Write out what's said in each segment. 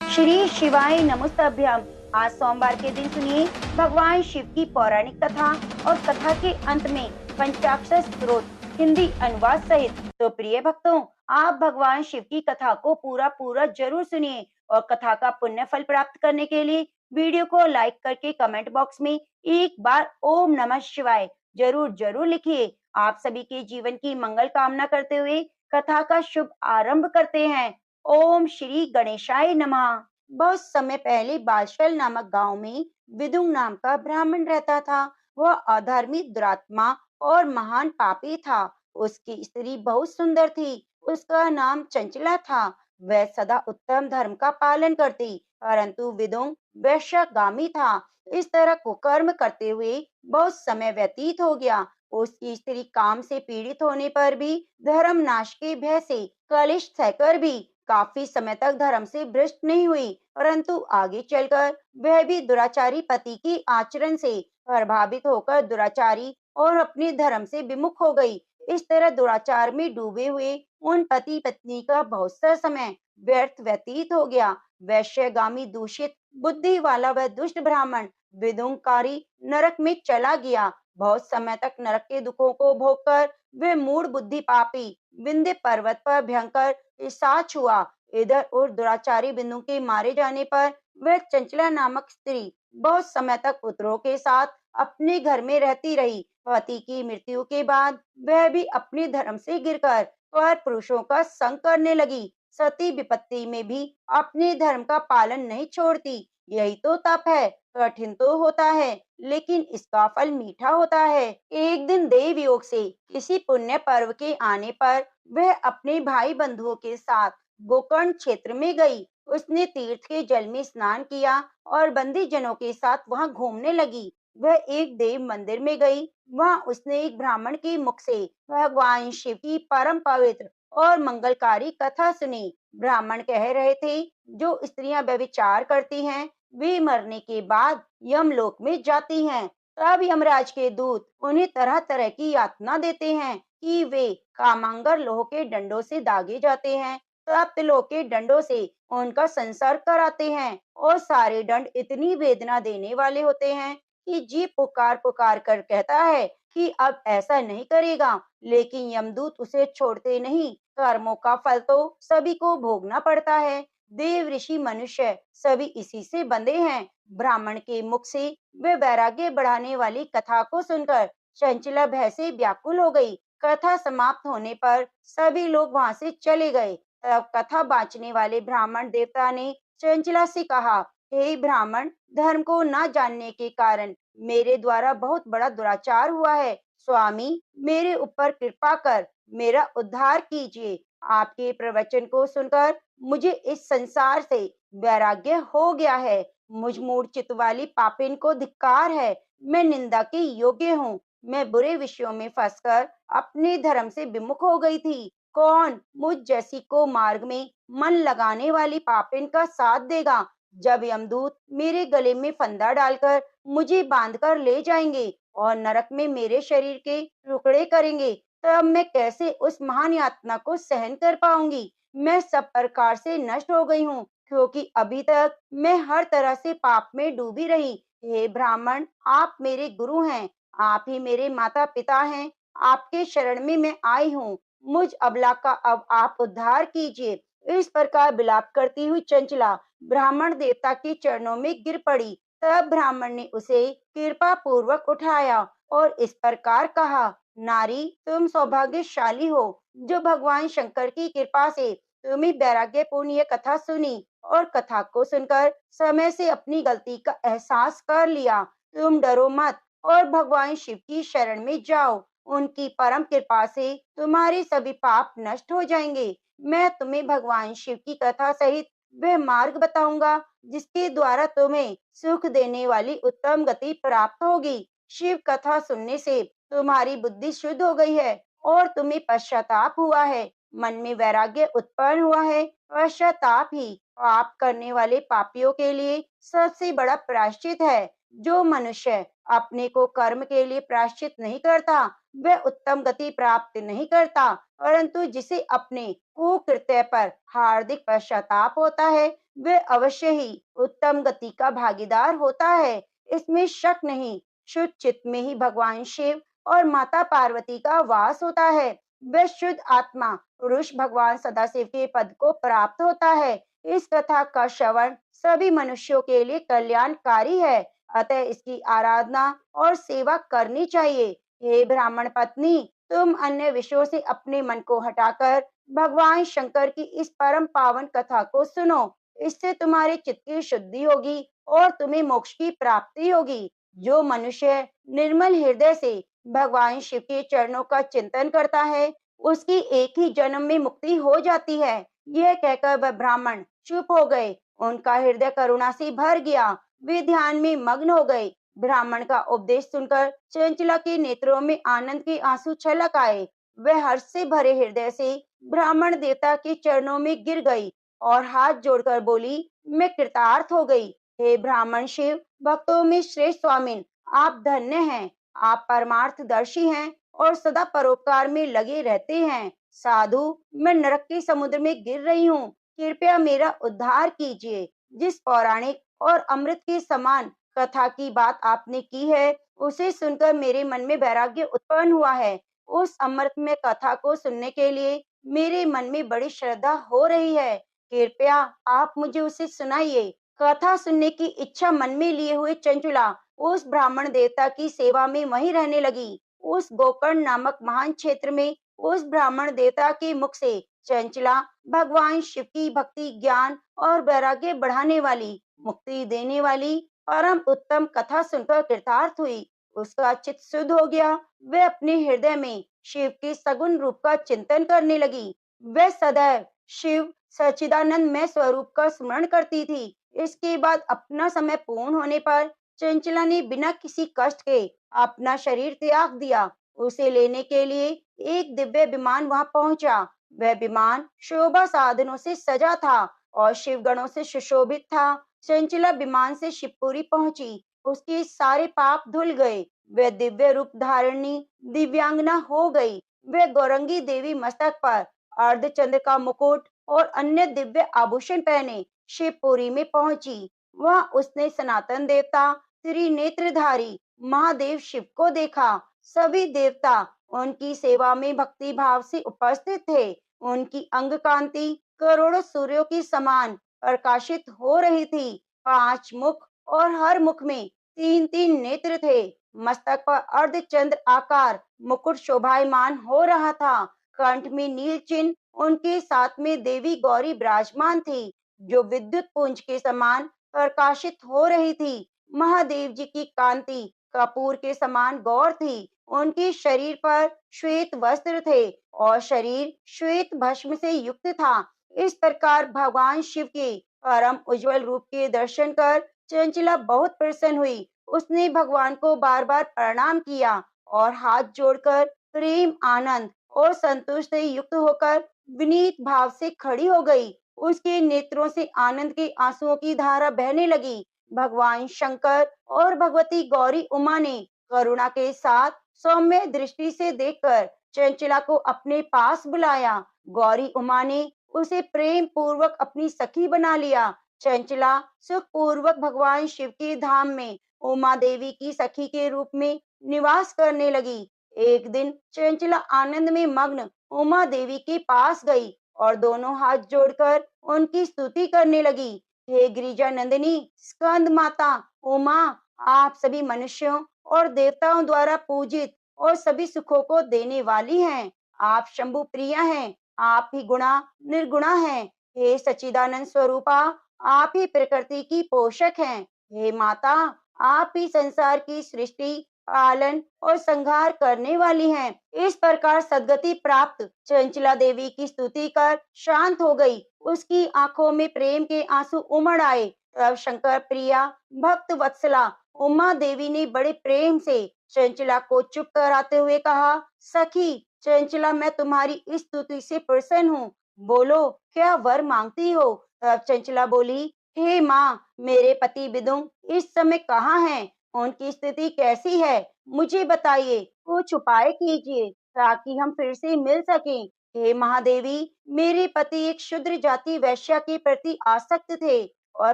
श्री शिवाय नमोस्तभ्यम। आज सोमवार के दिन सुनिए भगवान शिव की पौराणिक कथा और कथा के अंत में पंचाक्षर स्रोत हिंदी अनुवाद सहित। तो प्रिय भक्तों, आप भगवान शिव की कथा को पूरा पूरा जरूर सुनिए और कथा का पुण्य फल प्राप्त करने के लिए वीडियो को लाइक करके कमेंट बॉक्स में एक बार ओम नमः शिवाय जरूर जरूर लिखिए। आप सभी के जीवन की मंगल कामना करते हुए कथा का शुभ आरंभ करते हैं। ओम श्री गणेशाय नमः। बहुत समय पहले बालशल नामक गांव में विदुंग नाम का ब्राह्मण रहता था। वह अधर्मी, दुरात्मा और महान पापी था। उसकी स्त्री बहुत सुंदर थी। उसका नाम चंचला था। वह सदा उत्तम धर्म का पालन करती, परंतु विदुंग वैश्यगामी था। इस तरह कुकर्म करते हुए बहुत समय व्यतीत हो गया। उसकी स्त्री काम से पीड़ित होने पर भी धर्म नाश के भय से कलिश सहकर भी काफी समय तक धर्म से भ्रष्ट नहीं हुई, परंतु आगे चलकर वह भी दुराचारी पति के आचरण से प्रभावित होकर दुराचारी और अपने धर्म से विमुख हो गई। इस तरह दुराचार में डूबे हुए उन पति पत्नी का बहुत सा समय व्यर्थ व्यतीत हो गया। वैश्यगामी, दूषित बुद्धि वाला वह दुष्ट ब्राह्मण विदुंकारी नरक में चला गया। बहुत समय तक नरक के दुखों को भोगकर वे मूढ़ बुद्धि पापी विंध्य पर्वत पर भयंकर पिशाच हुआ। इधर और दुराचारी बिंदु के मारे जाने पर वह चंचला नामक स्त्री बहुत समय तक पुत्रों के साथ अपने घर में रहती रही। पति की मृत्यु के बाद वह भी अपने धर्म से गिरकर पर पुरुषों का संग करने लगी। सती विपत्ति में भी अपने धर्म का पालन नहीं छोड़ती। यही तो तप है। कठिन तो होता है, लेकिन इसका फल मीठा होता है। एक दिन देव योग से किसी पुण्य पर्व के आने पर वह अपने भाई बंधुओं के साथ गोकर्ण क्षेत्र में गई। उसने तीर्थ के जल में स्नान किया और बंदी जनों के साथ वहां घूमने लगी। वह एक देव मंदिर में गई। वहां उसने एक ब्राह्मण के मुख से भगवान शिव की परम पवित्र और मंगलकारी कथा सुनी। ब्राह्मण कह रहे थे, जो स्त्रियां व्यभिचार करती हैं वे मरने के बाद यमलोक में जाती हैं। तब यमराज के दूत उन्हें तरह तरह की यातना देते हैं कि वे कामांगर लोह के डंडों से दागे जाते हैं। तप्त लोह के डंडों से उनका संसर्ग कराते हैं और सारे दंड इतनी वेदना देने वाले होते हैं कि जीव पुकार पुकार कर कहता है कि अब ऐसा नहीं करेगा, लेकिन यमदूत उसे छोड़ते नहीं। कर्मों का फल तो सभी को भोगना पड़ता है। देव, ऋषि, मनुष्य सभी इसी से बंधे हैं। ब्राह्मण के मुख से वे वैराग्य बढ़ाने वाली कथा को सुनकर चंचला भय से व्याकुल हो गई। कथा समाप्त होने पर सभी लोग वहां से चले गए। तब कथा बांचने वाले ब्राह्मण देवता ने चंचला से कहा, हे ब्राह्मण, धर्म को न जानने के कारण मेरे द्वारा बहुत बड़ा दुराचार हुआ है। स्वामी, मेरे ऊपर कृपा कर मेरा उद्धार कीजिए। आपके प्रवचन को सुनकर मुझे इस संसार से वैराग्य हो गया है। मुझ मूढ़ चित्त वाली पापिन को धिक्कार है। मैं निंदा के योग्य हूँ। मैं बुरे विषयों में फंसकर अपने धर्म से विमुख हो गई थी। कौन मुझ जैसी को मार्ग में मन लगाने वाली पापिन का साथ देगा? जब यमदूत मेरे गले में फंदा डालकर मुझे बांधकर ले जाएंगे और नरक में मेरे शरीर के टुकड़े करेंगे, तब मैं कैसे उस महान यातना को सहन कर पाऊंगी? मैं सब प्रकार से नष्ट हो गई हूँ, क्योंकि अभी तक मैं हर तरह से पाप में डूबी रही। हे ब्राह्मण, आप मेरे गुरु हैं। आप ही मेरे माता पिता हैं। आपके शरण में मैं आई हूँ। मुझ अबला का अब आप उद्धार कीजिए। इस प्रकार विलाप करती हुई चंचला ब्राह्मण देवता के चरणों में गिर पड़ी। तब ब्राह्मण ने उसे कृपा पूर्वक उठाया और इस प्रकार कहा, नारी, तुम सौभाग्यशाली हो, जो भगवान शंकर की कृपा से तुम्हें वैराग्यपूर्ण ये कथा सुनी और कथा को सुनकर समय से अपनी गलती का एहसास कर लिया। तुम डरो मत और भगवान शिव की शरण में जाओ। उनकी परम कृपा से तुम्हारे सभी पाप नष्ट हो जाएंगे। मैं तुम्हें भगवान शिव की कथा सहित वह मार्ग बताऊंगा जिसके द्वारा तुम्हें सुख देने वाली उत्तम गति प्राप्त होगी। शिव कथा सुनने से तुम्हारी बुद्धि शुद्ध हो गई है और तुम्हें पश्चाताप हुआ है। मन में वैराग्य उत्पन्न हुआ है। पश्चाताप ही पाप करने वाले पापियों के लिए सबसे बड़ा प्रायश्चित है। जो मनुष्य अपने को कर्म के लिए प्रायश्चित नहीं करता, वह उत्तम गति प्राप्त नहीं करता, परंतु जिसे अपने कुकृत्य पर हार्दिक पश्चाताप होता है, वे अवश्य ही उत्तम गति का भागीदार होता है, इसमें शक नहीं। शुद्ध चित्त में ही भगवान शिव और माता पार्वती का वास होता है। वह शुद्ध आत्मा पुरुष भगवान सदाशिव के पद को प्राप्त होता है। इस कथा का श्रवण सभी मनुष्यों के लिए कल्याणकारी है, अतः इसकी आराधना और सेवा करनी चाहिए। हे ब्राह्मण पत्नी, तुम अन्य विषयों से अपने मन को हटाकर भगवान शंकर की इस परम पावन कथा को सुनो। इससे तुम्हारे चित्त की शुद्धि होगी और तुम्हें मोक्ष की प्राप्ति होगी। जो मनुष्य निर्मल हृदय से भगवान शिव के चरणों का चिंतन करता है, उसकी एक ही जन्म में मुक्ति हो जाती है। यह कहकर वह ब्राह्मण चुप हो गए। उनका हृदय करुणा से भर गया। वे ध्यान में मग्न हो गए। ब्राह्मण का उपदेश सुनकर चंचला के नेत्रों में आनंद के आंसू छलक आए। वह हर्ष से भरे हृदय से ब्राह्मण देवता के चरणों में गिर गई और हाथ जोड़कर बोली, मैं कृतार्थ हो गई। हे ब्राह्मण शिव भक्तों में श्रेष्ठ स्वामिन, आप धन्य हैं। आप परमार्थदर्शी हैं और सदा परोपकार में लगे रहते हैं। साधु, मैं नरक के समुद्र में गिर रही हूँ, कृपया मेरा उद्धार कीजिए। जिस पौराणिक और अमृत के समान कथा की बात आपने की है, उसे सुनकर मेरे मन में वैराग्य उत्पन्न हुआ है। उस अमृतमय कथा को सुनने के लिए मेरे मन में बड़ी श्रद्धा हो रही है। कृपया आप मुझे उसे सुनाइए। कथा सुनने की इच्छा मन में लिए हुए चंचला उस ब्राह्मण देवता की सेवा में वहीं रहने लगी। उस गोकर्ण नामक महान क्षेत्र में उस ब्राह्मण देवता के मुख से चंचला भगवान शिव की भक्ति, ज्ञान और वैराग्य बढ़ाने वाली, मुक्ति देने वाली परम उत्तम कथा सुनकर कृतार्थ हुई। उसका चित्त शुद्ध हो गया। वह अपने हृदय में शिव के सगुण रूप का चिंतन करने लगी। वह सदैव शिव सच्चिदानंद में स्वरूप का स्मरण करती थी। इसके बाद अपना समय पूर्ण होने पर चंचला ने बिना किसी कष्ट के अपना शरीर त्याग दिया। उसे लेने के लिए एक दिव्य विमान वहां पहुंचा। वह विमान शोभा साधनों से सजा था और शिवगणों से सुशोभित था। चंचला विमान से शिवपुरी पहुंची। उसके सारे पाप धुल गए। वह दिव्य रूप धारणी दिव्यांगना हो गई। वह गौरंगी देवी मस्तक पर अर्धचंद्र का मुकुट और अन्य दिव्य आभूषण पहने शिवपुरी में पहुंची। वहां उसने सनातन देवता त्रिनेत्रधारी महादेव शिव को देखा। सभी देवता उनकी सेवा में भक्ति भाव से उपस्थित थे। उनकी अंग कांति करोड़ों सूर्यों की समान प्रकाशित हो रही थी। 5 मुख और हर मुख में 3-3 नेत्र थे। मस्तक पर अर्धचंद्र आकार मुकुट शोभायमान हो रहा था। कंठ में नील चिन्ह, उनके साथ में देवी गौरी विराजमान थी, जो विद्युत पुंज के समान प्रकाशित हो रही थी। महादेव जी की कांति कपूर के समान गौर थी। उनके शरीर पर श्वेत वस्त्र थे और शरीर श्वेत भस्म से युक्त था। इस प्रकार भगवान शिव के परम उज्जवल रूप के दर्शन कर चंचला बहुत प्रसन्न हुई। उसने भगवान को बार बार प्रणाम किया और हाथ जोड़कर प्रेम, आनंद और संतोष से युक्त होकर विनीत भाव से खड़ी हो गई। उसके नेत्रों से आनंद के आंसुओं की धारा बहने लगी। भगवान शंकर और भगवती गौरी उमा ने करुणा के साथ सौम्य दृष्टि से देखकर चंचला को अपने पास बुलाया। गौरी उमा ने उसे प्रेम पूर्वक अपनी सखी बना लिया। चंचला सुख पूर्वक भगवान शिव के धाम में उमा देवी की सखी के रूप में निवास करने लगी। एक दिन चंचला आनंद में मग्न उमा देवी के पास गई और दोनों हाथ जोड़कर उनकी स्तुति करने लगी। हे गिरिजा नंदिनी स्कंद माता उमा, आप सभी मनुष्यों और देवताओं द्वारा पूजित और सभी सुखों को देने वाली हैं। आप शंभु प्रिया हैं। आप ही गुणा निर्गुणा हैं। हे सच्चिदानंद स्वरूपा, आप ही प्रकृति की पोषक हैं। हे माता, आप ही संसार की सृष्टि, पालन और संहार करने वाली हैं। इस प्रकार सद्गति प्राप्त चंचला देवी की स्तुति कर शांत हो गई। उसकी आंखों में प्रेम के आंसू उमड़ आए। तब शंकर प्रिया भक्त वत्सला उमा देवी ने बड़े प्रेम से चंचला को चुप कराते हुए कहा, सखी चंचला, मैं तुम्हारी इस स्तुति से प्रसन्न हूँ। बोलो, क्या वर मांगती हो? तब चंचला बोली, हे माँ, मेरे पति विदुम इस समय कहाँ हैं? उनकी स्थिति कैसी है? मुझे बताइए। कुछ उपाय कीजिए ताकि हम फिर से मिल सकें। हे महादेवी, मेरे पति एक क्षुद्र जाति वैश्या के प्रति आसक्त थे और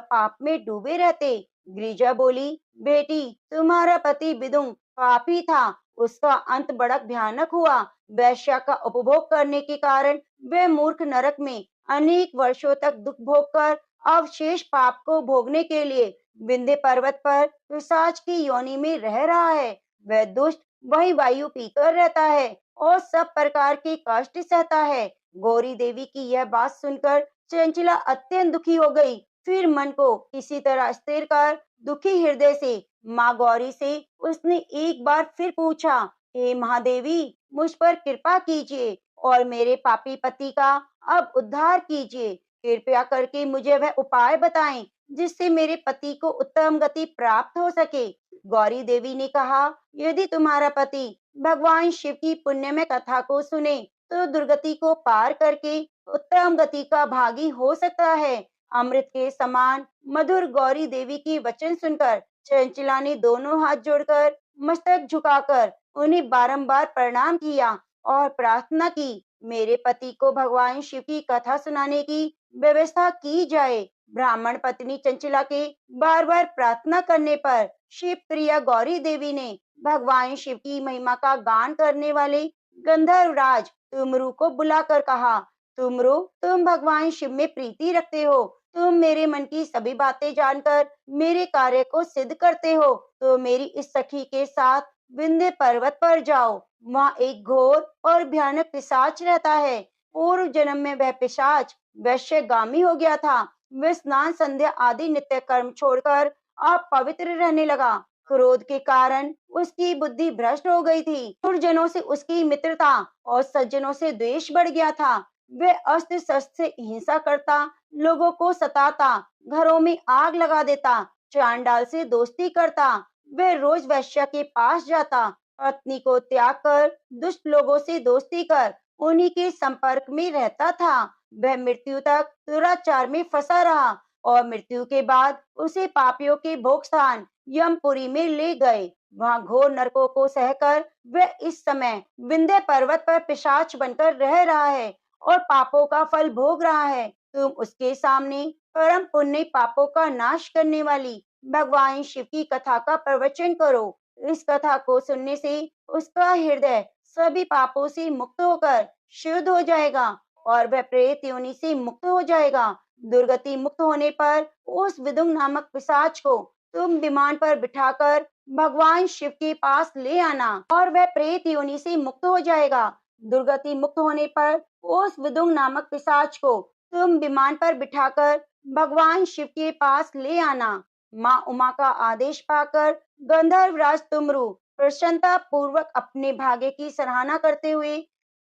पाप में डूबे रहते। गिरिजा बोली, बेटी, तुम्हारा पति विदुम पापी था, उसका अंत बड़ा भयानक हुआ। वैश्या का उपभोग करने के कारण वह मूर्ख नरक में अनेक वर्षों तक दुख भोग कर अब शेष पाप को भोगने के लिए विंध्य पर्वत पर पिशाच की योनि में रह रहा है। वह दुष्ट वही वायु पीकर रहता है और सब प्रकार के कष्ट सहता है। गौरी देवी की यह बात सुनकर चंचला अत्यंत दुखी हो गई। फिर मन को किसी तरह स्थिर कर दुखी हृदय से माँ गौरी से उसने एक बार फिर पूछा, हे महादेवी, मुझ पर कृपा कीजिए और मेरे पापी पति का अब उद्धार कीजिए। कृपया करके मुझे वह उपाय बताएं जिससे मेरे पति को उत्तम गति प्राप्त हो सके। गौरी देवी ने कहा, यदि तुम्हारा पति भगवान शिव की पुण्यमय कथा को सुने तो दुर्गति को पार करके उत्तम गति का भागी हो सकता है। अमृत के समान मधुर गौरी देवी की वचन सुनकर चंचला ने दोनों हाथ जोड़कर मस्तक झुकाकर उन्हें बारंबार प्रणाम किया और प्रार्थना की, मेरे पति को भगवान शिव की कथा सुनाने की व्यवस्था की जाए। ब्राह्मण पत्नी चंचला के बार बार प्रार्थना करने पर शिव प्रिया गौरी देवी ने भगवान शिव की महिमा का गान करने वाले गंधर्वराज तुमरू को बुलाकर कहा, तुमरू, तुम भगवान शिव में प्रीति रखते हो, तुम मेरे मन की सभी बातें जानकर मेरे कार्य को सिद्ध करते हो, तो मेरी इस सखी के साथ विंध्य पर्वत पर जाओ। वहाँ एक घोर और भयानक पिशाच रहता है। पूर्व जन्म में वह पिशाच वैश्यगामी हो गया था। वह स्नान संध्या आदि नित्य कर्म छोड़कर अब पवित्र रहने लगा। क्रोध के कारण उसकी बुद्धि भ्रष्ट हो गई थी। दुर्जनों से उसकी मित्रता और सज्जनों से द्वेष बढ़ गया था। वह अस्त्र शस्त्र से हिंसा करता, लोगों को सताता, घरों में आग लगा देता, चांडाल से दोस्ती करता। वह रोज वैश्या के पास जाता, पत्नी को त्याग कर दुष्ट लोगों से दोस्ती कर उन्हीं के संपर्क में रहता था। वह मृत्यु तक दुराचार में फंसा रहा और मृत्यु के बाद उसे पापियों के भोग स्थान यमपुरी में ले गए। वहां घोर नरकों को सहकर वह इस समय विंध्य पर्वत पर पिशाच बनकर रह रहा है और पापों का फल भोग रहा है। तुम उसके सामने परम पुण्य पापों का नाश करने वाली भगवान शिव की कथा का प्रवचन करो। इस कथा को सुनने से उसका हृदय सभी पापों से मुक्त होकर शुद्ध हो जाएगा और वह प्रेत योनि से मुक्त हो जाएगा। दुर्गति मुक्त होने पर उस विदुम नामक पिशाच को तुम विमान पर बिठाकर भगवान शिव के पास ले आना और वह प्रेत योनि से मुक्त हो जाएगा। दुर्गति मुक्त होने पर उस विदुम नामक पिशाच को तुम विमान पर बिठाकर भगवान शिव के पास ले आना। माँ उमा का आदेश पाकर गंधर्वराज तुमरू प्रसन्नता पूर्वक अपने भाग्य की सराहना करते हुए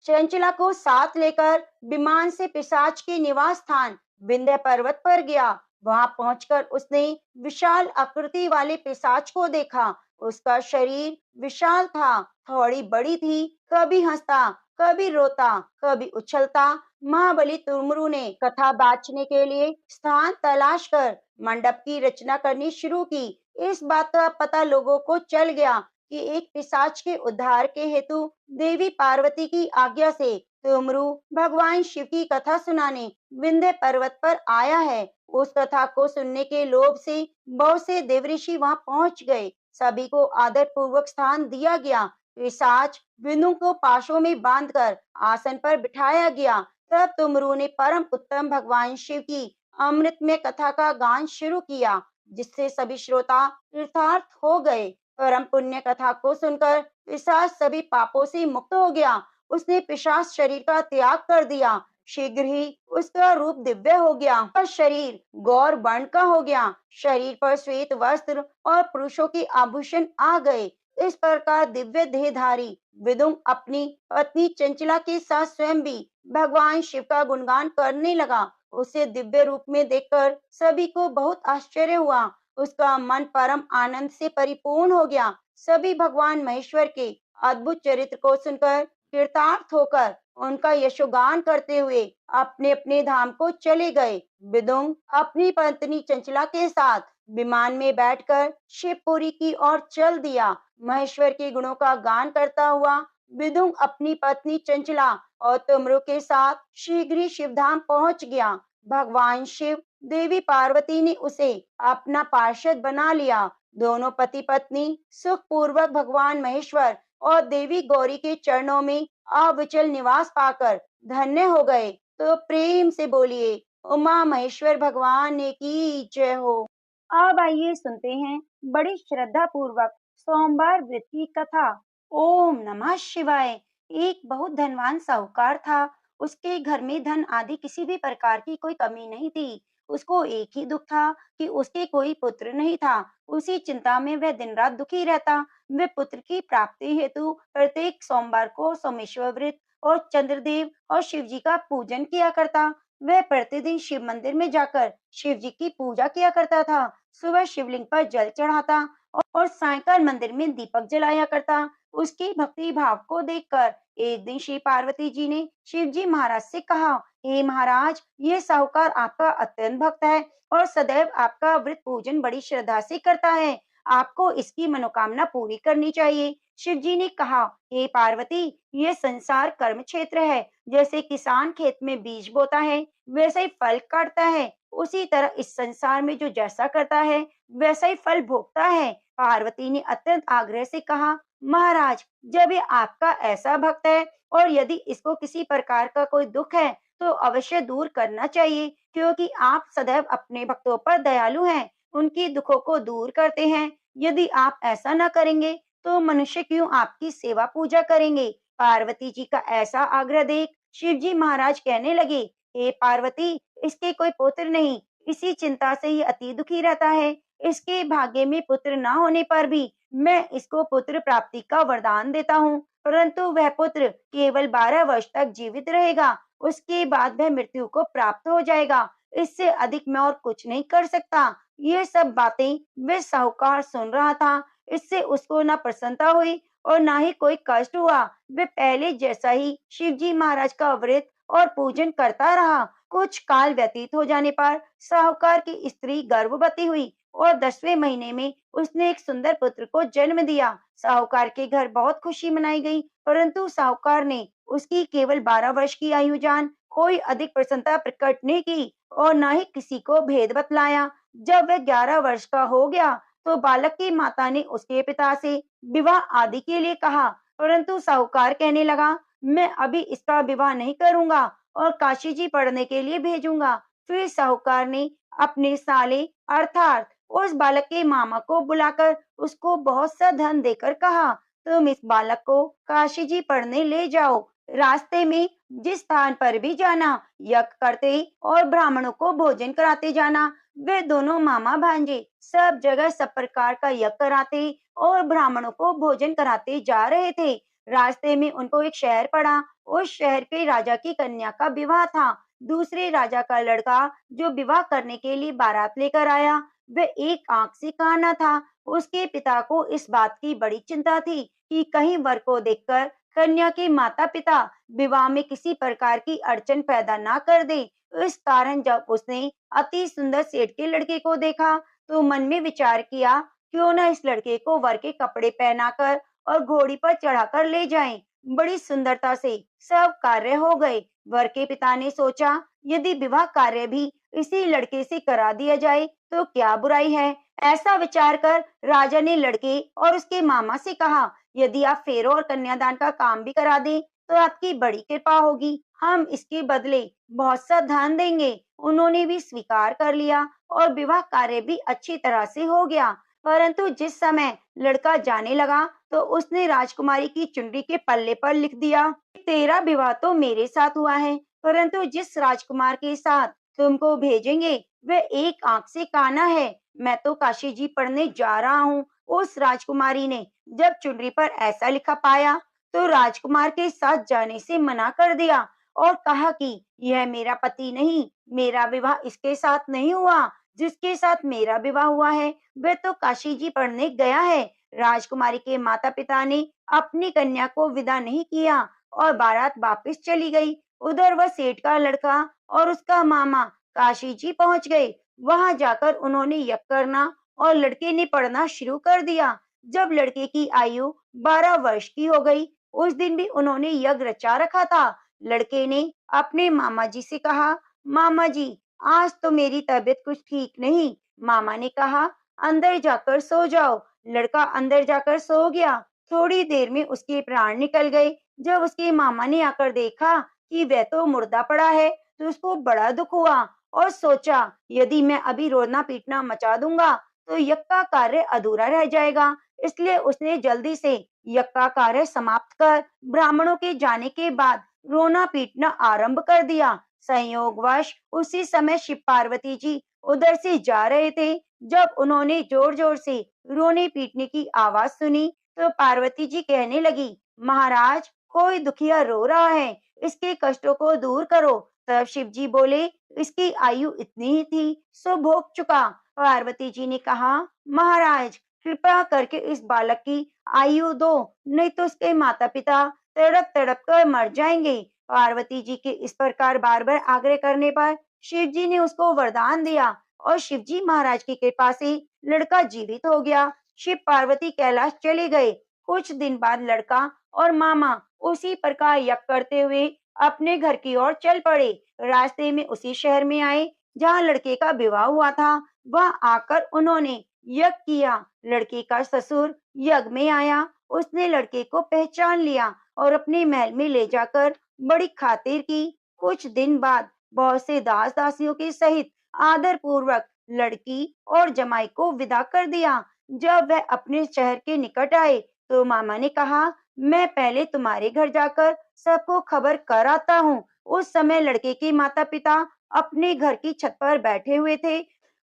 चंचला को साथ लेकर विमान से पिशाच के निवास स्थान विंध्य पर्वत पर गया। वहां पहुंचकर उसने विशाल आकृति वाले पिशाच को देखा। उसका शरीर विशाल था, थोड़ी बड़ी थी, कभी हंसता, कभी रोता, कभी उछलता। महाबली तुमरू ने कथा बांचने के लिए स्थान तलाश कर मंडप की रचना करनी शुरू की। इस बात का पता लोगों को चल गया कि एक पिशाच के उद्धार के हेतु देवी पार्वती की आज्ञा से तुमरू भगवान शिव की कथा सुनाने विंध्य पर्वत पर आया है। उस कथा को सुनने के लोभ से बहुत से देवऋषि वहां पहुंच गए। सभी को आदर पूर्वक स्थान दिया गया। पिशाच विंदु को पाशों में बांधकर आसन पर बिठाया गया। तब तुमरू ने परम उत्तम भगवान शिव की अमृतमय कथा का गान शुरू किया, जिससे सभी श्रोता कृतार्थ हो गए। परम पुण्य कथा को सुनकर पिशाच सभी पापों से मुक्त हो गया। उसने पिशाच शरीर का त्याग कर दिया। शीघ्र ही उसका रूप दिव्य हो गया और शरीर गौर वर्ण का हो गया। शरीर पर श्वेत वस्त्र और पुरुषों के आभूषण आ गए। इस प्रकार दिव्य देहधारी विदुम अपनी पत्नी चंचला के साथ स्वयं भी भगवान शिव का गुणगान करने लगा। उसे दिव्य रूप में देखकर सभी को बहुत आश्चर्य हुआ। उसका मन परम आनंद से परिपूर्ण हो गया। सभी भगवान महेश्वर के अद्भुत चरित्र को सुनकर कृतार्थ होकर उनका यशोगान करते हुए अपने अपने धाम को चले गए। विदुम अपनी पत्नी चंचला के साथ विमान में बैठकर शिवपुरी की ओर चल दिया। महेश्वर के गुणों का गान करता हुआ विदुम अपनी पत्नी चंचला और तुमरू के साथ शीघ्र ही शिवधाम पहुंच गया। भगवान शिव, देवी पार्वती ने उसे अपना पार्षद बना लिया। दोनों पति पत्नी सुख पूर्वक भगवान महेश्वर और देवी गौरी के चरणों में अविचल निवास पाकर धन्य हो गए। तो प्रेम से बोलिए, उमा महेश्वर भगवान ने की जय हो। अब आइए सुनते हैं बड़ी श्रद्धा पूर्वक सोमवार व्रत की कथा। ओम नमः शिवाय। एक बहुत धनवान साहूकार था। उसके घर में धन आदि किसी भी प्रकार की कोई कमी नहीं थी। उसको एक ही दुख था कि उसके कोई पुत्र नहीं था। उसी चिंता में वह दिन रात दुखी रहता। वह पुत्र की प्राप्ति हेतु प्रत्येक सोमवार को सोमेश्वर व्रत और चंद्रदेव और शिव जी का पूजन किया करता। वह प्रतिदिन शिव मंदिर में जाकर शिव जी की पूजा किया करता था। सुबह शिवलिंग पर जल चढ़ाता और सायंकाल मंदिर में दीपक जलाया करता। उसकी भक्ति भाव को देखकर एक दिन श्री पार्वती जी ने शिव जी महाराज से कहा, हे महाराज, ये साहूकार आपका अत्यंत भक्त है और सदैव आपका व्रत पूजन बड़ी श्रद्धा से करता है। आपको इसकी मनोकामना पूरी करनी चाहिए। शिव जी ने कहा, हे पार्वती, ये संसार कर्म क्षेत्र है। जैसे किसान खेत में बीज बोता है, वैसे ही फल काटता है, उसी तरह इस संसार में जो जैसा करता है वैसा ही फल भोगता है। पार्वती ने अत्यंत आग्रह से कहा, महाराज, जब ये आपका ऐसा भक्त है और यदि इसको किसी प्रकार का कोई दुख है तो अवश्य दूर करना चाहिए, क्योंकि आप सदैव अपने भक्तों पर दयालु हैं, उनकी दुखों को दूर करते हैं। यदि आप ऐसा न करेंगे तो मनुष्य क्यों आपकी सेवा पूजा करेंगे। पार्वती जी का ऐसा आग्रह देख शिव जी महाराज कहने लगे, हे पार्वती, इसके कोई पुत्र नहीं, इसी चिंता से ये अति दुखी रहता है। इसके भाग्य में पुत्र न होने पर भी मैं इसको पुत्र प्राप्ति का वरदान देता हूँ, परंतु वह पुत्र केवल 12 वर्ष तक जीवित रहेगा। उसके बाद वह मृत्यु को प्राप्त हो जाएगा। इससे अधिक मैं और कुछ नहीं कर सकता। ये सब बातें वह साहूकार सुन रहा था। इससे उसको न प्रसन्नता हुई और न ही कोई कष्ट हुआ। वह पहले जैसा ही शिव जी महाराज का व्रत और पूजन करता रहा। कुछ काल व्यतीत हो जाने पर साहूकार की स्त्री गर्भवती हुई और 10वें महीने में उसने एक सुंदर पुत्र को जन्म दिया। साहूकार के घर बहुत खुशी मनाई गई, परंतु साहूकार ने उसकी केवल 12 वर्ष की आयु जान कोई अधिक प्रसन्नता प्रकट नहीं की और न ही किसी को भेद बतलाया। जब वह 11 वर्ष का हो गया तो बालक की माता ने उसके पिता से विवाह आदि के लिए कहा, परंतु साहूकार कहने लगा, मैं अभी इसका विवाह नहीं करूंगा और काशी जी पढ़ने के लिए भेजूंगा। फिर साहूकार ने अपने साले अर्थात उस बालक के मामा को बुलाकर उसको बहुत सा धन देकर कहा, तुम इस बालक को काशी जी पढ़ने ले जाओ। रास्ते में जिस स्थान पर भी जाना, यज्ञ करते और ब्राह्मणों को भोजन कराते जाना। वे दोनों मामा भांजे सब जगह सब प्रकार का यज्ञ कराते और ब्राह्मणों को भोजन कराते जा रहे थे। रास्ते में उनको एक शहर पड़ा। उस शहर के राजा की कन्या का विवाह था। दूसरे राजा का लड़का जो विवाह करने के लिए बारात लेकर आया, वह एक आंख से काना था। उसके पिता को इस बात की बड़ी चिंता थी कि कहीं वर को देखकर कन्या के माता पिता विवाह में किसी प्रकार की अड़चन पैदा ना कर दे। इस कारण जब उसने अति सुंदर सेठ के लड़के को देखा तो मन में विचार किया, क्यों न इस लड़के को वर के कपड़े पहनाकर और घोड़ी पर चढ़ाकर ले जाएं। बड़ी सुंदरता से सब कार्य हो गए। वर के पिता ने सोचा, यदि विवाह कार्य भी इसी लड़के से करा दिया जाए तो क्या बुराई है। ऐसा विचार कर राजा ने लड़के और उसके मामा से कहा, यदि आप फेरों और कन्यादान का काम भी करा दें तो आपकी बड़ी कृपा होगी। हम इसके बदले बहुत सा धन देंगे। उन्होंने भी स्वीकार कर लिया और विवाह कार्य भी अच्छी तरह से हो गया। परंतु जिस समय लड़का जाने लगा तो उसने राजकुमारी की चुनरी के पल्ले पर लिख दिया, तेरा विवाह तो मेरे साथ हुआ है, परंतु जिस राजकुमार के साथ तुमको भेजेंगे वह एक आंख से काना है। मैं तो काशी जी पढ़ने जा रहा हूँ। उस राजकुमारी ने जब चुनरी पर ऐसा लिखा पाया तो राजकुमार के साथ जाने से मना कर दिया और कहा कि यह मेरा पति नहीं, मेरा विवाह इसके साथ नहीं हुआ। जिसके साथ मेरा विवाह हुआ है वह तो काशी जी पढ़ने गया है। राजकुमारी के माता पिता ने अपनी कन्या को विदा नहीं किया और बारात वापस चली गई। उधर वह सेठ का लड़का और उसका मामा काशी जी पहुंच गए। वहां जाकर उन्होंने यज्ञ करना और लड़के ने पढ़ना शुरू कर दिया। जब लड़के की आयु 12 वर्ष की हो गई, उस दिन भी उन्होंने यज्ञ रचा रखा था। लड़के ने अपने मामा जी से कहा, मामा जी, आज तो मेरी तबीयत कुछ ठीक नहीं। मामा ने कहा, अंदर जाकर सो जाओ। लड़का अंदर जाकर सो गया। थोड़ी देर में उसके प्राण निकल गए। जब उसके मामा ने आकर देखा कि वह तो मुर्दा पड़ा है, तो उसको बड़ा दुख हुआ और सोचा, यदि मैं अभी रोना पीटना मचा दूंगा तो यज्ञ का कार्य अधूरा रह जाएगा। इसलिए उसने जल्दी से यज्ञ का कार्य समाप्त कर ब्राह्मणों के जाने के बाद रोना पीटना आरंभ कर दिया। संयोगवश उसी समय शिव पार्वती जी उधर से जा रहे थे। जब उन्होंने जोर जोर से रोने पीटने की आवाज सुनी तो पार्वती जी कहने लगी, महाराज, कोई दुखिया रो रहा है, इसके कष्टों को दूर करो। तब शिव जी बोले, इसकी आयु इतनी ही थी, सो भोग चुका। पार्वती जी ने कहा, महाराज, कृपा करके इस बालक की आयु दो, नहीं तो उसके माता पिता तड़प तड़प कर मर जाएंगे। पार्वती जी के इस प्रकार बार बार आग्रह करने पर शिव जी ने उसको वरदान दिया और शिव जी महाराज की कृपा से लड़का जीवित हो गया। शिव पार्वती कैलाश चले गए। कुछ दिन बाद लड़का और मामा उसी प्रकार यज्ञ करते हुए अपने घर की ओर चल पड़े। रास्ते में उसी शहर में आए जहाँ लड़के का विवाह हुआ था। वह आकर उन्होंने यज्ञ किया। लड़के का ससुर यज्ञ में आया। उसने लड़के को पहचान लिया और अपने महल में ले जाकर बड़ी खातिर की। कुछ दिन बाद बहुत से दास दासियों के सहित आदर पूर्वक लड़की और जमाई को विदा कर दिया। जब वह अपने शहर के निकट आए तो मामा ने कहा, मैं पहले तुम्हारे घर जाकर सबको खबर कर आता हूँ। उस समय लड़के के माता पिता अपने घर की छत पर बैठे हुए थे।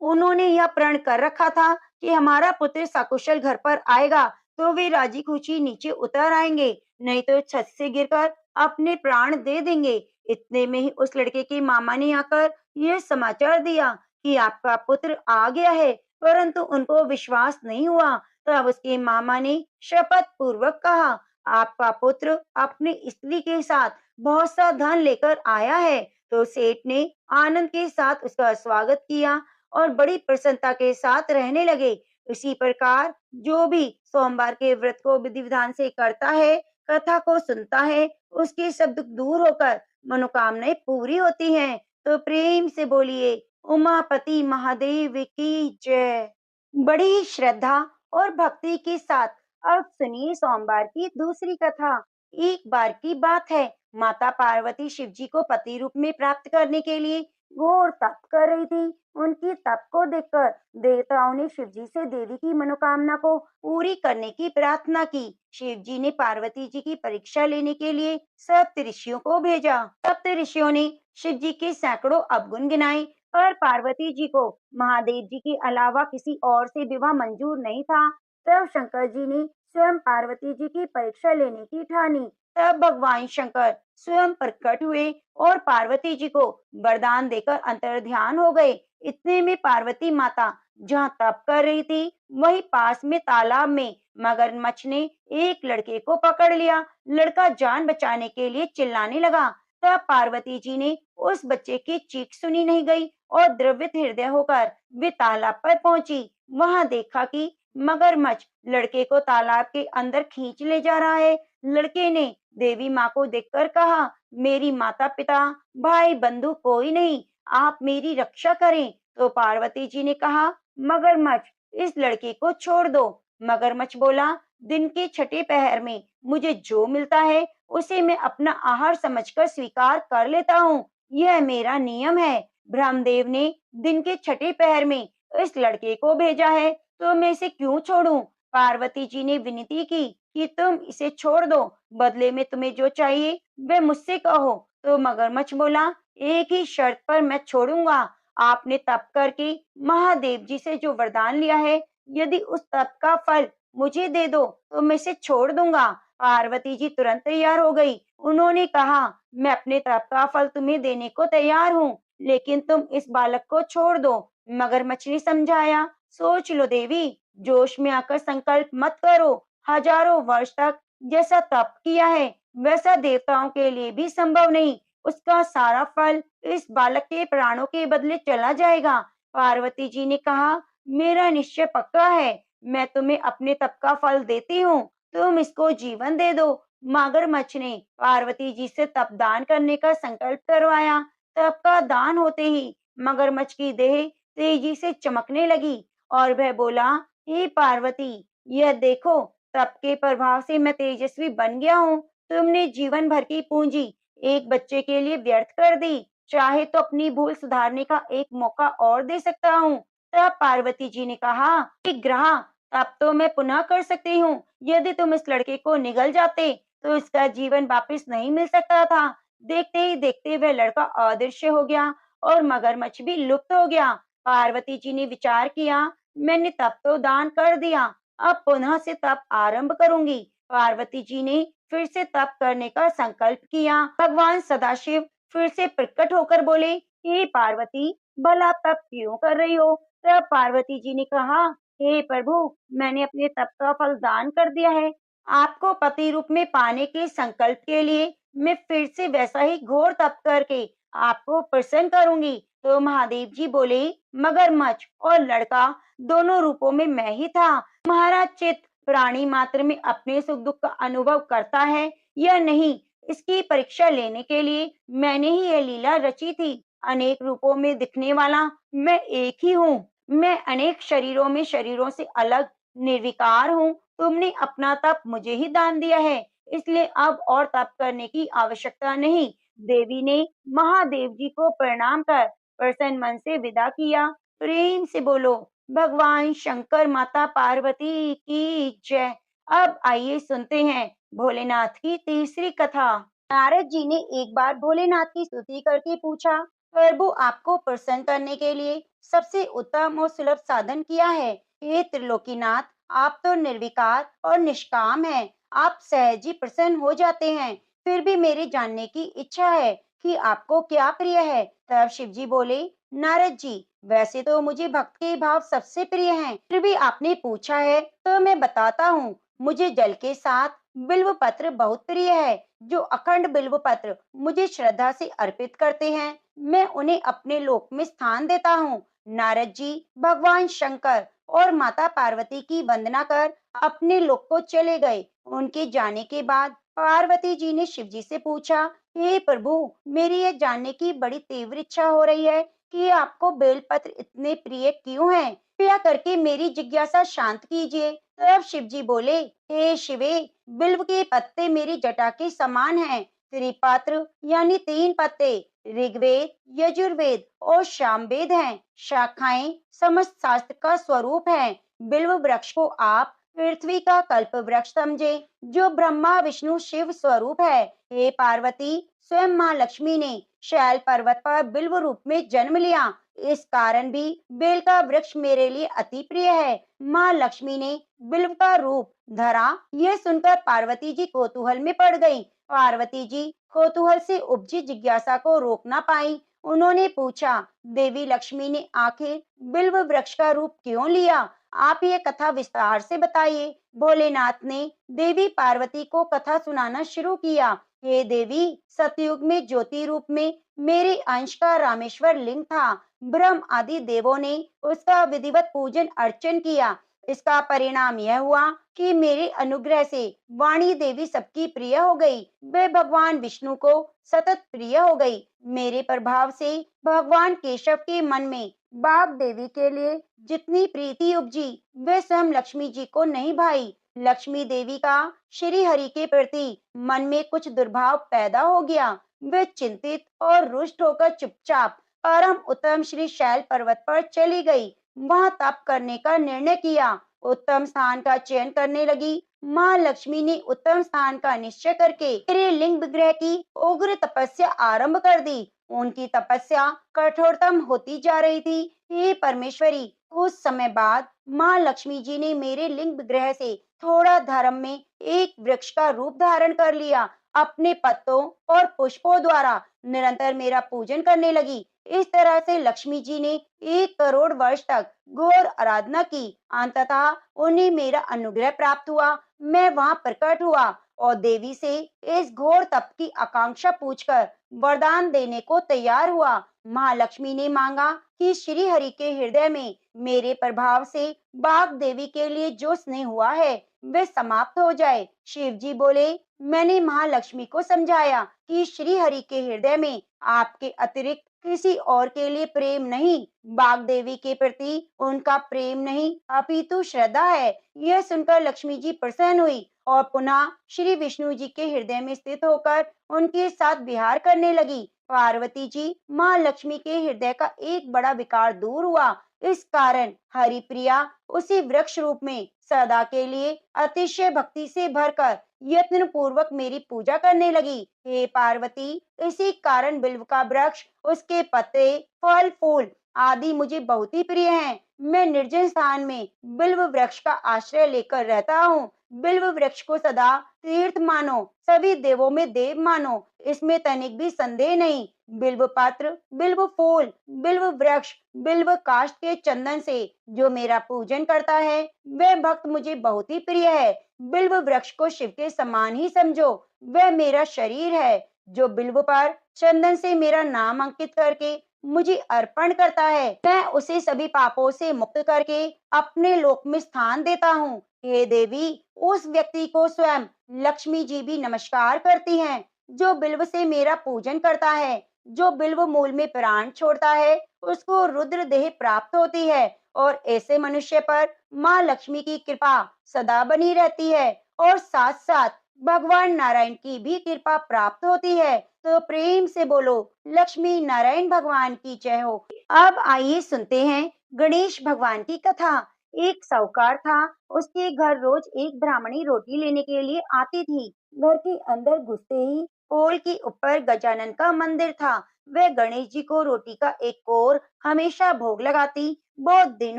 उन्होंने यह प्रण कर रखा था कि हमारा पुत्र सकुशल घर पर आएगा तो वे राजी खुशी नीचे उतर आएंगे, नहीं तो छत से गिरकर अपने प्राण दे देंगे। इतने में ही उस लड़के के मामा ने आकर यह समाचार दिया कि आपका पुत्र आ गया है, परंतु उनको विश्वास नहीं हुआ। तब उसके मामा ने शपथ पूर्वक कहा, आपका पुत्र अपनी स्त्री के साथ बहुत सा धन लेकर आया है। तो सेठ ने आनंद के साथ उसका स्वागत किया और बड़ी प्रसन्नता के साथ रहने लगे। इसी प्रकार जो भी सोमवार के व्रत को विधि विधान से करता है, कथा को सुनता है, उसके सब दुख दूर होकर मनोकामनाएं पूरी होती हैं। तो प्रेम से बोलिए, उमापति महादेव की जय। बड़ी ही श्रद्धा और भक्ति के साथ अब सुनिए सोमवार की दूसरी कथा। एक बार की बात है, माता पार्वती शिव जी को पति रूप में प्राप्त करने के लिए घोर तप कर रही थी। उनकी तप को देखकर देवताओं ने शिव जी से देवी की मनोकामना को पूरी करने की प्रार्थना की। शिव जी ने पार्वती जी की परीक्षा लेने के लिए सप्त ऋषियों को भेजा। सप्त ऋषियों ने शिव जी के सैकड़ों अवगुण गिनाए, पर पार्वती जी को महादेव जी के अलावा किसी और से विवाह मंजूर नहीं था। तब शंकर जी ने स्वयं पार्वती जी की परीक्षा लेने की ठानी। तब भगवान शंकर स्वयं प्रकट हुए और पार्वती जी को वरदान देकर अंतर्ध्यान हो गए। इतने में पार्वती माता जहाँ तप कर रही थी, वहीं पास में तालाब में मगरमच्छ ने एक लड़के को पकड़ लिया। लड़का जान बचाने के लिए चिल्लाने लगा। तब पार्वती जी ने उस बच्चे की चीख सुनी नहीं गई और द्रवित हृदय होकर वे तालाब पर पहुंची। वहां देखा कि मगरमच्छ लड़के को तालाब के अंदर खींच ले जा रहा है। लड़के ने देवी माँ को देखकर कहा, मेरी माता पिता भाई बंधु कोई नहीं, आप मेरी रक्षा करें। तो पार्वती जी ने कहा, मगरमच्छ, इस लड़के को छोड़ दो। मगरमच्छ बोला, दिन के छठे पहर में मुझे जो मिलता है उसे मैं अपना आहार समझकर स्वीकार कर लेता हूँ, यह मेरा नियम है। ब्रह्मदेव ने दिन के छठे पहर में इस लड़के को भेजा है, तो मैं इसे क्यों छोड़ूं? पार्वती जी ने विनती की कि तुम इसे छोड़ दो, बदले में तुम्हें जो चाहिए वह मुझसे कहो। तो मगरमच्छ बोला, एक ही शर्त पर मैं छोड़ूंगा। आपने तप करके महादेव जी से जो वरदान लिया है, यदि उस तप का फल मुझे दे दो तो मैं इसे छोड़ दूंगा। पार्वती जी तुरंत तैयार हो गई। उन्होंने कहा, मैं अपने तप का फल तुम्हें देने को तैयार हूँ, लेकिन तुम इस बालक को छोड़ दो। मगरमच्छ ने समझाया, सोच लो देवी, जोश में आकर संकल्प मत करो। हजारों वर्ष तक जैसा तप किया है वैसा देवताओं के लिए भी संभव नहीं। उसका सारा फल इस बालक के प्राणों के बदले चला जाएगा। पार्वती जी ने कहा, मेरा निश्चय पक्का है, मैं तुम्हें अपने तप का फल देती हूँ, तुम इसको जीवन दे दो। मगरमच्छ ने पार्वती जी से तप दान करने का संकल्प करवाया। तप का दान होते ही मगरमच्छ की देह तेजी से चमकने लगी और वह बोला, हे पार्वती, यह देखो, तप के प्रभाव से मैं तेजस्वी बन गया हूँ। तुमने जीवन भर की पूंजी एक बच्चे के लिए व्यर्थ कर दी। चाहे तो अपनी भूल सुधारने का एक मौका और दे सकता हूँ। तब पार्वती जी ने कहा कि ग्रह, अब तो मैं पुनः कर सकती हूँ। यदि तुम इस लड़के को निगल जाते तो इसका जीवन वापस नहीं मिल सकता था। देखते ही देखते वह लड़का अदृश्य हो गया और मगरमच्छ भी लुप्त हो गया। पार्वती जी ने विचार किया, मैंने तप तो दान कर दिया, अब पुनः से तप आरंभ करूंगी। पार्वती जी ने फिर से तप करने का संकल्प किया। भगवान सदाशिव फिर से प्रकट होकर बोले, हे पार्वती, भला तप क्यों कर रही हो? तब पार्वती जी ने कहा, हे प्रभु, मैंने अपने तप का फल दान कर दिया है। आपको पति रूप में पाने के संकल्प के लिए मैं फिर से वैसा ही घोर तप करके आपको प्रसन्न करूंगी। तो महादेव जी बोले, मगरमच्छ और लड़का दोनों रूपों में मैं ही था। महाराज, चित्त प्राणी मात्र में अपने सुख दुख का अनुभव करता है या नहीं, इसकी परीक्षा लेने के लिए मैंने ही यह लीला रची थी। अनेक रूपों में दिखने वाला मैं एक ही हूँ। मैं अनेक शरीरों में शरीरों से अलग निर्विकार हूँ। तुमने अपना तप मुझे ही दान दिया है, इसलिए अब और तप करने की आवश्यकता नहीं। देवी ने महादेव जी को प्रणाम कर प्रसन्न मन से विदा किया। प्रेम से बोलो, भगवान शंकर माता पार्वती की जय। अब आइए सुनते हैं भोलेनाथ की तीसरी कथा। नारद जी ने एक बार भोलेनाथ की स्तुति करके पूछा, प्रभु, आपको प्रसन्न करने के लिए सबसे उत्तम और सुलभ साधन किया है। हे त्रिलोकीनाथ, आप तो निर्विकार और निष्काम हैं। आप सहज ही प्रसन्न हो जाते हैं। फिर भी मेरे जानने की इच्छा है कि आपको क्या प्रिय है। तब शिव जी बोले, नारद जी, वैसे तो मुझे भक्त के भाव सबसे प्रिय हैं, फिर भी आपने पूछा है तो मैं बताता हूँ। मुझे जल के साथ बिल्व पत्र बहुत प्रिय है। जो अखंड बिल्व पत्र मुझे श्रद्धा से अर्पित करते हैं, मैं उन्हें अपने लोक में स्थान देता हूँ। नारद जी भगवान शंकर और माता पार्वती की वंदना कर अपने लोक को चले गए। उनके जाने के बाद पार्वती जी ने शिव जी से पूछा, हे प्रभु, मेरी यह जानने की बड़ी तीव्र इच्छा हो रही है कि आपको बेलपत्र इतने प्रिय क्यों हैं? कृपया करके मेरी जिज्ञासा शांत कीजिए। तब शिव जी बोले, हे शिवे, बिल्व के पत्ते मेरी जटा के समान हैं। त्रिपात्र यानी तीन पत्ते ऋग्वेद, यजुर्वेद और सामवेद हैं। शाखाएं समस्त शास्त्र का स्वरूप हैं। बिल्व वृक्ष को आप पृथ्वी का कल्प वृक्ष समझे, जो ब्रह्मा विष्णु शिव स्वरूप है। हे पार्वती, स्वयं माँ लक्ष्मी ने शैल पर्वत पर बिल्व रूप में जन्म लिया। इस कारण भी बेल का वृक्ष मेरे लिए अति प्रिय है। माँ लक्ष्मी ने बिल्व का रूप धरा, यह सुनकर पार्वती जी कौतूहल में पड़ गई। पार्वती जी कौतूहल से उपजी जिज्ञासा को रोक ना पाई। उन्होंने पूछा, देवी लक्ष्मी ने आखिर बिल्व वृक्ष का रूप क्यों लिया? आप ये कथा विस्तार से बताइए। भोलेनाथ ने देवी पार्वती को कथा सुनाना शुरू किया। हे देवी, सतयुग में ज्योति रूप में मेरे अंश का रामेश्वर लिंग था। ब्रह्म आदि देवों ने उसका विधिवत पूजन अर्चन किया। इसका परिणाम यह हुआ कि मेरे अनुग्रह से वाणी देवी सबकी प्रिय हो गई। वे भगवान विष्णु को सतत प्रिय हो गई। मेरे प्रभाव से भगवान केशव के मन में बाग देवी के लिए जितनी प्रीति उपजी, वे स्वयं लक्ष्मी जी को नहीं भाई। लक्ष्मी देवी का श्री हरि के प्रति मन में कुछ दुर्भाव पैदा हो गया। वे चिंतित और रुष्ट होकर चुपचाप परम उत्तम श्री शैल पर्वत पर चली गई। वहां तप करने का निर्णय किया। उत्तम स्थान का चयन करने लगी। माँ लक्ष्मी ने उत्तम स्थान का निश्चय करके मेरे लिंग विग्रह की उग्र तपस्या आरंभ कर दी। उनकी तपस्या कठोरतम होती जा रही थी। हे परमेश्वरी, कुछ समय बाद माँ लक्ष्मी जी ने मेरे लिंग विग्रह से थोड़ा धर्म में एक वृक्ष का रूप धारण कर लिया। अपने पत्तों और पुष्पों द्वारा निरंतर मेरा पूजन करने लगी। इस तरह से लक्ष्मी जी ने 1 करोड़ वर्ष तक घोर आराधना की। अंततः उन्हें मेरा अनुग्रह प्राप्त हुआ। मैं वहां प्रकट हुआ और देवी से इस घोर तप की आकांक्षा पूछकर वरदान देने को तैयार हुआ। महालक्ष्मी ने मांगा कि श्री हरि के हृदय में मेरे प्रभाव से बाग देवी के लिए जो स्नेह हुआ है, वे समाप्त हो जाए। शिव जी बोले, मैंने महालक्ष्मी को समझाया कि श्री हरि के हृदय में आपके अतिरिक्त किसी और के लिए प्रेम नहीं, बाग देवी के प्रति उनका प्रेम नहीं, अपितु श्रद्धा है। यह सुनकर लक्ष्मी जी प्रसन्न हुई और पुनः श्री विष्णु जी के हृदय में स्थित होकर उनके साथ विहार करने लगी। पार्वती जी, माँ लक्ष्मी के हृदय का एक बड़ा विकार दूर हुआ। इस कारण हरिप्रिया उसी वृक्ष रूप में सदा के लिए अतिशय भक्ति से भरकर यत्न पूर्वक मेरी पूजा करने लगी। हे पार्वती, इसी कारण बिल्व का वृक्ष, उसके पत्ते, फल, फूल आदि मुझे बहुत ही प्रिय हैं। मैं निर्जन स्थान में बिल्व वृक्ष का आश्रय लेकर रहता हूँ। बिल्व वृक्ष को सदा तीर्थ मानो, सभी देवों में देव मानो, इसमें तनिक भी संदेह नहीं। बिल्व पत्र, बिल्व फूल, बिल्व वृक्ष, बिल्व काष्ठ के चंदन से जो मेरा पूजन करता है, वह भक्त मुझे बहुत ही प्रिय है। बिल्व वृक्ष को शिव के समान ही समझो, वह मेरा शरीर है। जो बिल्व पर चंदन से मेरा नाम अंकित करके मुझे अर्पण करता है, मैं उसे सभी पापों से मुक्त करके अपने लोक में स्थान देता हूँ। हे देवी, उस व्यक्ति को स्वयं लक्ष्मी जी भी नमस्कार करती हैं, जो बिल्व से मेरा पूजन करता है। जो बिल्व मूल में प्राण छोड़ता है, उसको रुद्र देह प्राप्त होती है और ऐसे मनुष्य पर माँ लक्ष्मी की कृपा सदा बनी रहती है और साथ साथ भगवान नारायण की भी कृपा प्राप्त होती है। तो प्रेम से बोलो, लक्ष्मी नारायण भगवान की जय हो। अब आइए सुनते हैं गणेश भगवान की कथा। एक साहूकार था, उसके घर रोज एक ब्राह्मणी रोटी लेने के लिए आती थी। घर के अंदर घुसते ही पोल के ऊपर गजानन का मंदिर था। वह गणेश जी को रोटी का एक कोर हमेशा भोग लगाती। बहुत दिन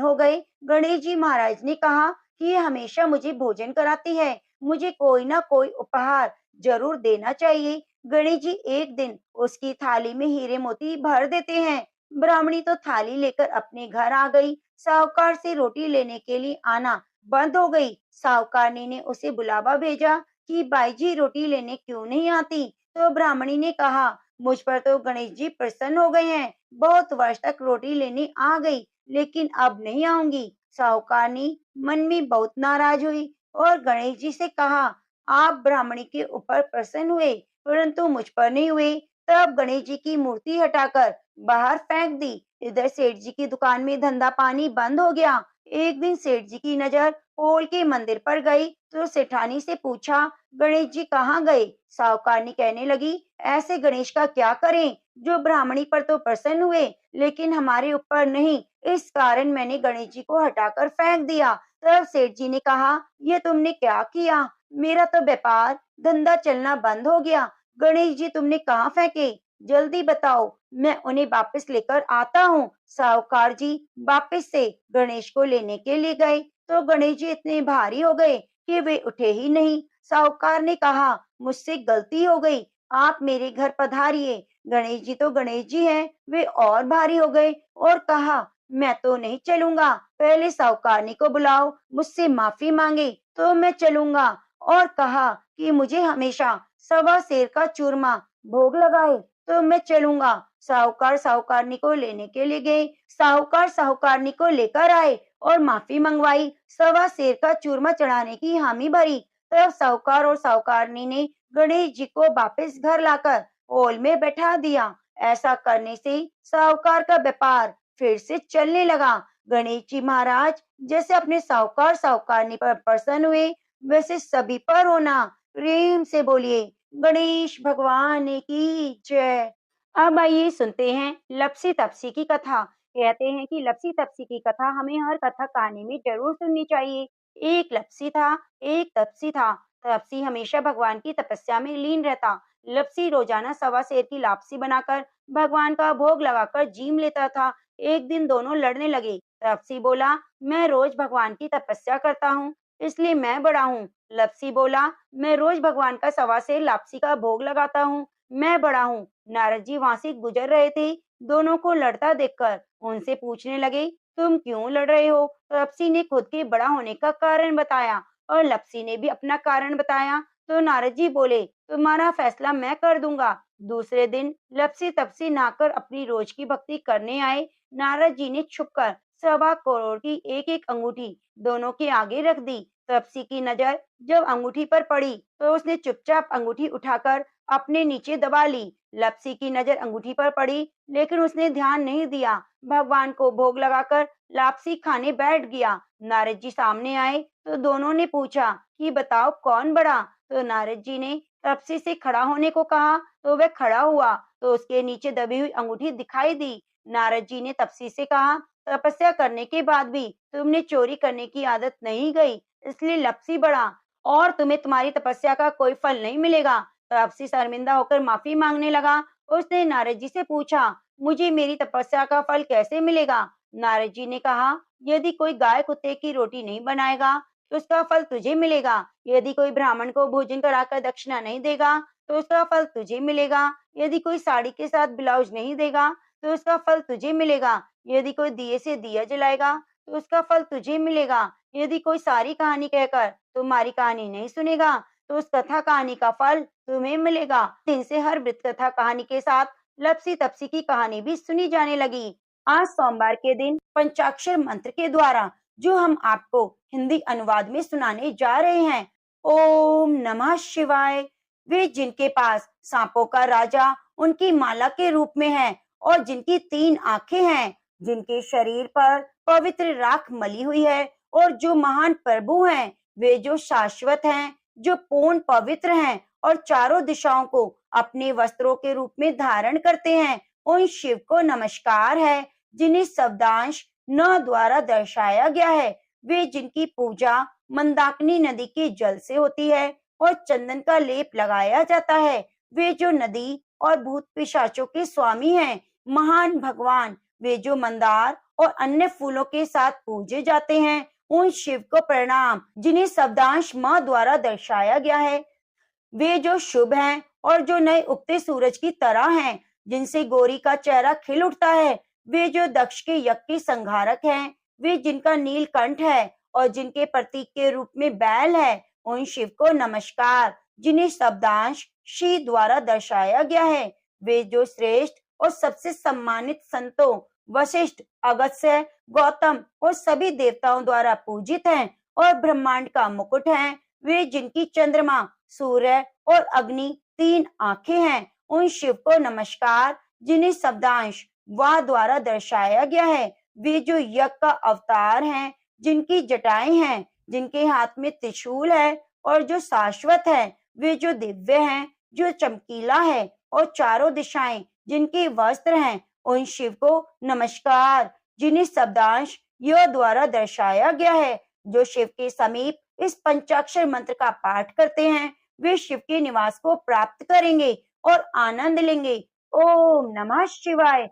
हो गए, गणेश जी महाराज ने कहा कि ये हमेशा मुझे भोजन कराती है, मुझे कोई ना कोई उपहार जरूर देना चाहिए। गणेश जी एक दिन उसकी थाली में हीरे मोती भर देते हैं। ब्राह्मणी तो थाली लेकर अपने घर आ गई। साहूकार से रोटी लेने के लिए आना बंद हो गई। साहूकारनी ने उसे बुलावा भेजा कि बाई जी रोटी लेने क्यों नहीं आती। तो ब्राह्मणी ने कहा, मुझ पर तो गणेश जी प्रसन्न हो गए हैं, बहुत वर्ष तक रोटी लेने आ गई, लेकिन अब नहीं आऊंगी। साहूकारनी मन में बहुत नाराज हुई और गणेश जी से कहा, आप ब्राह्मणी के ऊपर प्रसन्न हुए, परंतु मुझ पर नहीं हुए। तब गणेश जी की मूर्ति हटाकर बाहर फेंक दी। इधर सेठ जी की दुकान में धंधा पानी बंद हो गया। एक दिन सेठ जी की नजर पोल के मंदिर पर गई तो सेठानी से पूछा, गणेश जी कहाँ गए? साहूकारनी कहने लगी, ऐसे गणेश का क्या करें जो ब्राह्मणी पर तो प्रसन्न हुए लेकिन हमारे ऊपर नहीं, इस कारण मैंने गणेश जी को हटाकर फेंक दिया। तब सेठ जी ने कहा, ये तुमने क्या किया? मेरा तो व्यापार धंधा चलना बंद हो गया। गणेश जी तुमने कहाँ फेंके? जल्दी बताओ, मैं उन्हें वापस लेकर आता हूँ। साहूकार जी वापस से गणेश को लेने के लिए गए तो गणेश जी इतने भारी हो गए कि वे उठे ही नहीं। साहूकार ने कहा, मुझसे गलती हो गई, आप मेरे घर पधारिए। गणेश जी तो गणेश जी हैं, वे और भारी हो गए और कहा, मैं तो नहीं चलूंगा, पहले साहूकारनी को बुलाओ, मुझसे माफी मांगे तो मैं चलूंगा। और कहा कि मुझे हमेशा सवा सेर का चूरमा भोग लगाए तो मैं चलूंगा। साहूकार साहूकारनी को लेने के लिए गए। साहूकार साहूकारनी को लेकर आए और माफी मंगवाई, सवा सेर का चूरमा चढ़ाने की हामी भरी। तब साहूकार और साहूकारनी ने गणेश जी को वापस घर लाकर हॉल में बैठा दिया। ऐसा करने से साहूकार का व्यापार फिर से चलने लगा। गणेश जी महाराज जैसे अपने साहूकार साहूकारनी पर प्रसन्न हुए, वैसे सभी पर होना। प्रेम से बोलिए, गणेश भगवान की जय। अब आइए सुनते हैं लपसी तपसी की कथा। कहते हैं कि लपसी तपसी की कथा हमें हर कथा कहानी में जरूर सुननी चाहिए। एक लपसी था, एक तपसी था। तपसी हमेशा भगवान की तपस्या में लीन रहता। लपसी रोजाना सवा सेर की लापसी बनाकर भगवान का भोग लगाकर जीम लेता था। एक दिन दोनों लड़ने लगे। तपसी बोला, मैं रोज भगवान की तपस्या करता हूँ, इसलिए मैं बड़ा हूँ। लपसी बोला, मैं रोज भगवान का सवा सेर लापसी का भोग लगाता हूँ, मैं बड़ा हूँ। नारद जी वहां से गुजर रहे थे। दोनों को लड़ता देखकर उनसे पूछने लगे, तुम क्यों लड़ रहे हो? लपसी ने खुद के बड़ा होने का कारण बताया और लपसी ने भी अपना कारण बताया। तो नारद जी बोले, तुम्हारा फैसला मैं कर दूंगा। दूसरे दिन लपसी तपसी नहाकर अपनी रोज की भक्ति करने आए। नारद जी ने छुपकर ₹1.25 करोड़ की एक एक अंगूठी दोनों के आगे रख दी। तपसी की नजर जब अंगूठी पर पड़ी तो उसने चुपचाप अंगूठी उठाकर अपने नीचे दबा ली। लप्सी की नजर अंगूठी पर पड़ी लेकिन उसने ध्यान नहीं दिया। भगवान को भोग लगाकर लापसी खाने बैठ गया। नारद जी सामने आए तो दोनों ने पूछा कि बताओ कौन बड़ा। तो नारद जी ने तपसी से खड़ा होने को कहा तो वह खड़ा हुआ तो उसके नीचे दबी हुई अंगूठी दिखाई दी। नारद जी ने तपसी से कहा, तपस्या करने के बाद भी तुमने चोरी करने की आदत नहीं गई, इसलिए लपसी बढ़ा और तुम्हें तुम्हारी तपस्या का कोई फल नहीं मिलेगा। तपसी शर्मिंदा होकर माफी मांगने लगा। उसने नारद जी से पूछा, मुझे मेरी तपस्या का फल कैसे मिलेगा? नारद जी ने कहा, यदि कोई गाय कुत्ते की रोटी नहीं बनाएगा तो उसका फल तुझे मिलेगा। यदि कोई ब्राह्मण को भोजन कराकर दक्षिणा नहीं देगा तो उसका फल तुझे मिलेगा। यदि कोई साड़ी के साथ ब्लाउज नहीं देगा तो उसका फल तुझे मिलेगा। यदि कोई दिए से दिया जलाएगा तो उसका फल तुझे मिलेगा। यदि कोई सारी कहानी कहकर तुम्हारी कहानी नहीं सुनेगा तो उस कथा कहानी का फल तुम्हें मिलेगा। दिन से हर वृत्त कथा कहानी के साथ लपसी तपसी की कहानी भी सुनी जाने लगी। आज सोमवार के दिन पंचाक्षर मंत्र के द्वारा जो हम आपको हिंदी अनुवाद में सुनाने जा रहे हैं। ओम नमः शिवाय। वे जिनके पास सांपों का राजा उनकी माला के रूप में है और जिनकी 3 आंखें हैं, जिनके शरीर पर पवित्र राख मली हुई है और जो महान प्रभु हैं, वे जो शाश्वत हैं, जो पूर्ण पवित्र हैं और चारों दिशाओं को अपने वस्त्रों के रूप में धारण करते हैं, उन शिव को नमस्कार है जिन्हें शब्दांश न द्वारा दर्शाया गया है। वे जिनकी पूजा मंदाकिनी नदी के जल से होती है और चंदन का लेप लगाया जाता है। वे जो नदी और भूत पिशाचों के स्वामी हैं, महान भगवान। वे जो मंदार और अन्य फूलों के साथ पूजे जाते हैं, उन शिव को प्रणाम जिन्हें शब्दांश माँ द्वारा दर्शाया गया है। वे जो शुभ हैं और जो नए उगते सूरज की तरह हैं, जिनसे गौरी का चेहरा खिल उठता है। वे जो दक्ष के यज्ञ के संहारक हैं, वे जिनका नीलकंठ है और जिनके प्रतीक के रूप में बैल है, उन शिव को नमस्कार जिन्हें शब्दांश शी द्वारा दर्शाया गया है। वे जो श्रेष्ठ और सबसे सम्मानित संतों वशिष्ठ, अगस्त्य, गौतम और सभी देवताओं द्वारा पूजित हैं और ब्रह्मांड का मुकुट हैं। वे जिनकी चंद्रमा, सूर्य और अग्नि 3 आंखें हैं, उन शिव को नमस्कार जिन्हें शब्दांश वा द्वारा दर्शाया गया है। वे जो यज्ञ का अवतार हैं, जिनकी जटाएं हैं, जिनके हाथ में त्रिशूल है और जो शाश्वत है। वे जो दिव्य हैं, जो चमकीला है और चारों दिशाएं जिनके वस्त्र हैं, उन शिव को नमस्कार जिन्हें शब्दांश य द्वारा दर्शाया गया है। जो शिव के समीप इस पंचाक्षर मंत्र का पाठ करते हैं, वे शिव के निवास को प्राप्त करेंगे और आनंद लेंगे। ओम नमः शिवाय।